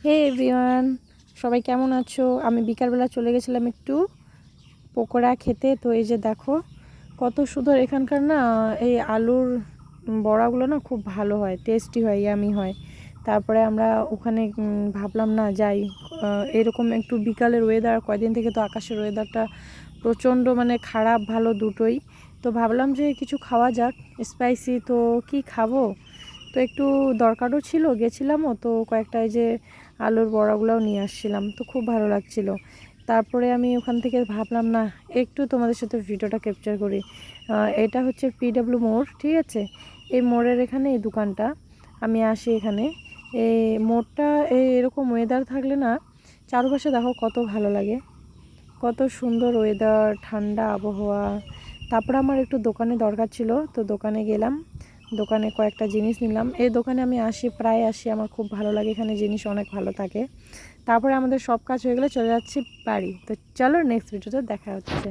হে everyone, সবাই কেমন আছো? আমি বিকালবেলা চলে গেছিলাম একটু পকোড়া খেতে। তো এই যে দেখো কত সুন্দর এখানকার না, এই আলুর বড়াগুলো না খুব ভালো হয়, টেস্টি হয়, ইয়ামি হয়। তারপরে আমরা ওখানে ভাবলাম না যাই, এরকম একটু বিকালের ওয়েদার, কয়দিন থেকে তো আকাশের ওয়েদারটা প্রচণ্ড মানে খারাপ ভালো দুটোই। তো ভাবলাম যে কিছু খাওয়া যাক স্পাইসি। তো কি খাবো, তো একটু দরকারও ছিল, গেছিলামও তো কয়েকটা এই যে আলুর বড়াগুলোও নিয়ে আসছিলাম, তো খুব ভালো লাগছিল। তারপরে আমি ওখান থেকে ভাবলাম না একটু তোমাদের সাথে ভিডিওটা ক্যাপচার করি। এটা হচ্ছে পিডব্লিউ মোড়, ঠিক আছে? এই মোড়ের এখানে এই দোকানটা, আমি আসি এখানে। এই মোড়টা এরকম ওয়েদার থাকলে না চারপাশে দেখো কত ভালো লাগে, কত সুন্দর ওয়েদার, ঠান্ডা আবহাওয়া। তারপরে আমার একটু দোকানে দরকার ছিল, তো দোকানে গেলাম, দোকানে কয়েকটা জিনিস নিলাম। এই দোকানে আমি আসি, প্রায় আসি, আমার খুব ভালো লাগে, এখানে জিনিস অনেক ভালো থাকে। তারপরে আমাদের সব কাজ হয়ে গেলে চলে যাচ্ছি বাড়ি। তো চলো নেক্সট ভিডিওতে দেখা হচ্ছে।